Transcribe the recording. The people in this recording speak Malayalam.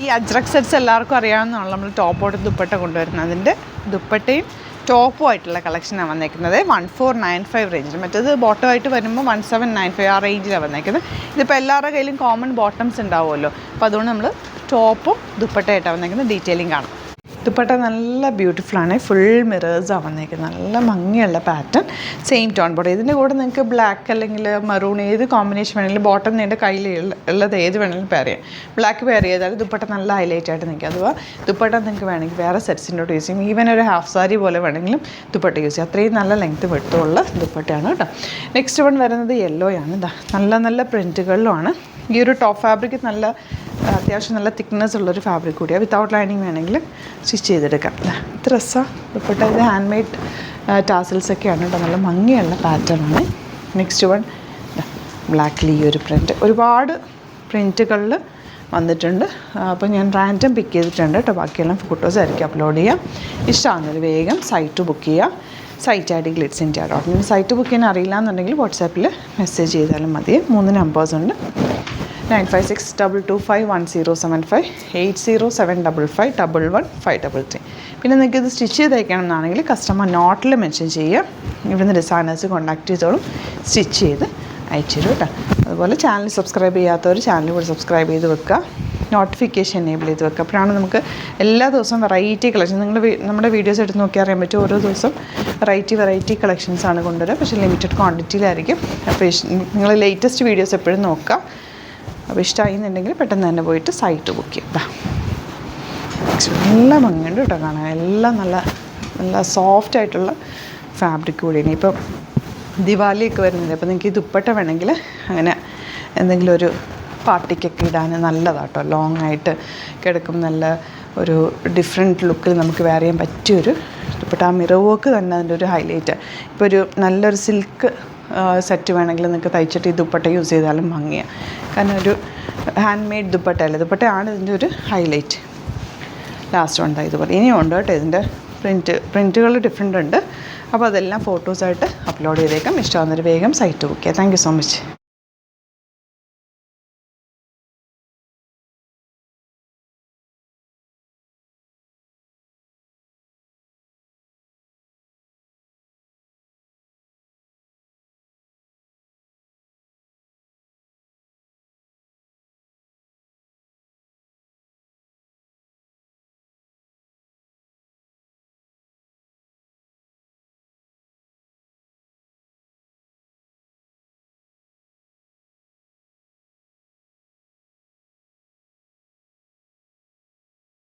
ഈ അജ്രക് സെറ്റ്സ് എല്ലാവർക്കും അറിയാവുന്നതാണ് നമ്മൾ ടോപ്പ് ബോട്ടം ദുപ്പട്ട കൊണ്ടുവരുന്നത്. അതിൻ്റെ ദുപ്പട്ടയും ടോപ്പും ആയിട്ടുള്ള കളക്ഷനാണ് വന്നേക്കുന്നത് 1495 റേഞ്ചിൽ. മറ്റേത് ബോട്ടമായിട്ട് വരുമ്പോൾ 1795 ആ റേഞ്ചിലാണ് വന്നേക്കുന്നത്. ഇതിപ്പോൾ എല്ലാവരുടെ കയ്യിലും കോമൺ ബോട്ടംസ് ഉണ്ടാവുമല്ലോ, അപ്പോൾ അതുകൊണ്ട് നമ്മൾ ടോപ്പും ദുപ്പട്ടയായിട്ടാണ് വന്നേക്കുന്നത്. ഡീറ്റെയിലിംഗ് കാണാം. ദുപ്പട്ട നല്ല ബ്യൂട്ടിഫുള്ളാണ്, ഫുൾ മിറേഴ്സാണ് വന്നേക്കുന്നത്, നല്ല ഭംഗിയുള്ള പാറ്റേൺ, സെയിം ടോൺ ബോർഡർ. ഇതിൻ്റെ കൂടെ നിങ്ങൾക്ക് ബ്ലാക്ക് അല്ലെങ്കിൽ മറൂൺ ഏത് കോമ്പിനേഷൻ വേണമെങ്കിലും ബോട്ടം നിങ്ങളുടെ കയ്യിൽ ഉള്ളത് ഏത് വേണമെങ്കിലും പെയർ ചെയ്യാം. ബ്ലാക്ക് പെയർ ചെയ്താൽ ദുപ്പട്ട നല്ല ഹൈലൈറ്റ് ആയിട്ട് നിൽക്കും. അഥവാ ദുപ്പട്ട നിങ്ങൾക്ക് വേണമെങ്കിൽ വേറെ സെറ്റ്സിൻ്റെ യൂസ് ചെയ്യും. ഈവൻ ഒരു ഹാഫ് സാരി പോലെ വേണമെങ്കിലും ദുപ്പട്ട യൂസ് ചെയ്യും. അത്രയും നല്ല ലെങ്ത്ത് വെട്ടുള്ള ദുപ്പട്ടയാണ് കേട്ടോ. നെക്സ്റ്റ് വൺ വരുന്നത് യെല്ലോയാണ്. ഇതാ നല്ല നല്ല പ്രിൻറ്റുകളിലുമാണ്. ഈ ഒരു ടോപ്പ് ഫാബ്രിക് നല്ല അത്യാവശ്യം നല്ല തിക്നെസ് ഉള്ളൊരു ഫാബ്രിക് കൂടിയാണ്. വിത്തൗട്ട് ലൈനിങ് വേണമെങ്കിൽ സ്റ്റിച്ച് ചെയ്തെടുക്കാം. ഇത് ഡ്രസ്സാണ് ദുപ്പട്ട. ഇത് ഹാൻഡ് മെയ്ഡ് ടാസിൽസൊക്കെയാണ് കേട്ടോ. നല്ല ഭംഗിയുള്ള പാറ്റേണാണ്. നെക്സ്റ്റ് വൺ ബ്ലാക്കിൽ ഈ ഒരു പ്രിൻറ്റ്. ഒരുപാട് പ്രിൻറ്റുകളിൽ വന്നിട്ടുണ്ട്. അപ്പോൾ ഞാൻ റാൻഡം പിക്ക് ചെയ്തിട്ടുണ്ട് കേട്ടോ. ബാക്കിയെല്ലാം ഫോട്ടോസ് ആയിരിക്കും അപ്ലോഡ് ചെയ്യാം. ഇഷ്ടമാകുന്നൊരു വേഗം സൈറ്റ് ബുക്ക് ചെയ്യുക. സൈറ്റ് ഐ ഡി glitzsindia.in. സൈറ്റ് ബുക്ക് ചെയ്യാൻ അറിയില്ല എന്നുണ്ടെങ്കിൽ വാട്സാപ്പിൽ മെസ്സേജ് ചെയ്താലും മതി. 3 നമ്പേഴ്സുണ്ട്. 9562251075 8075551153. പിന്നെ നിങ്ങൾക്ക് ഇത് സ്റ്റിച്ച് ചെയ്ത് അയക്കണം എന്നാണെങ്കിൽ കസ്റ്റമർ നോട്ടിൽ മെൻഷൻ ചെയ്യുക. ഇവിടുന്ന് ഡിസൈനേഴ്സ് കോൺടാക്ട് ചെയ്തോളും, സ്റ്റിച്ച് ചെയ്ത് അയച്ചു തരും കേട്ടോ. അതുപോലെ ചാനൽ സബ്സ്ക്രൈബ് ചെയ്യാത്തവർ ചാനൽ കൂടി സബ്സ്ക്രൈബ് ചെയ്ത് വെക്കുക, നോട്ടിഫിക്കേഷൻ എനേബിൾ ചെയ്ത് വെക്കുക. അപ്പോഴാണ് നമുക്ക് എല്ലാ ദിവസവും വെറൈറ്റി കളക്ഷൻ, നിങ്ങൾ നമ്മുടെ വീഡിയോസ് എടുത്ത് നോക്കിയാൽ അറിയാൻ പറ്റും. ഓരോ ദിവസം വെറൈറ്റി കളക്ഷൻസാണ് കൊണ്ടുവരിക. പക്ഷേ ലിമിറ്റഡ് ക്വാണ്ടിറ്റിയിലായിരിക്കും. അപ്പോൾ നിങ്ങൾ ലേറ്റസ്റ്റ് വീഡിയോസ് എപ്പോഴും നോക്കുക. അപ്പോൾ ഇഷ്ടമായിന്നുണ്ടെങ്കിൽ പെട്ടെന്ന് തന്നെ പോയിട്ട് സൈറ്റ് ബുക്ക് ചെയ്യാം. നല്ല ഭംഗിയുണ്ട് കേട്ടോ കാണാൻ. എല്ലാം നല്ല നല്ല സോഫ്റ്റ് ആയിട്ടുള്ള ഫാബ്രിക് കൂടിയാണ്. ഇപ്പം ദിവാലിയൊക്കെ വരുന്നത്. അപ്പോൾ നിങ്ങൾക്ക് ഈ ദുപ്പട്ട വേണമെങ്കിൽ അങ്ങനെ എന്തെങ്കിലും ഒരു പാർട്ടിക്കൊക്കെ ഇടാൻ നല്ലതാണ് കേട്ടോ. ലോങ് ആയിട്ട് കിടക്കും, നല്ല ഒരു ഡിഫറെൻറ്റ് ലുക്കിൽ നമുക്ക് വെയർ ചെയ്യാൻ പറ്റിയൊരു ദുപ്പട്ട. ആ മിറർ വർക്ക് തന്നെ അതിൻ്റെ ഒരു ഹൈലൈറ്റ്. ഇപ്പോൾ ഒരു നല്ലൊരു സിൽക്ക് സെറ്റ് വേണമെങ്കിൽ നിങ്ങൾക്ക് തയ്ച്ചിട്ട് ഈ ദുപ്പട്ട യൂസ് ചെയ്താലും ഭംഗിയാണ്. കാരണം ഒരു ഹാൻഡ് മെയ്ഡ് ദുപ്പട്ടയല്ലേ, ദുപ്പട്ടയാണ് ഇതിൻ്റെ ഒരു ഹൈലൈറ്റ്. ലാസ്റ്റ് ഉണ്ടായി ഇതുപോലെ ഇനിയും ഉണ്ട് കേട്ടോ. ഇതിൻ്റെ പ്രിൻറ്റുകൾ ഡിഫറെൻ്റ് ഉണ്ട്. അപ്പോൾ അതെല്ലാം ഫോട്ടോസായിട്ട് അപ്ലോഡ് ചെയ്തേക്കാം. ഇഷ്ടമാകുന്നൊരു വേഗം സൈറ്റ് ബുക്ക് ചെയ്യാം. Thank you so much.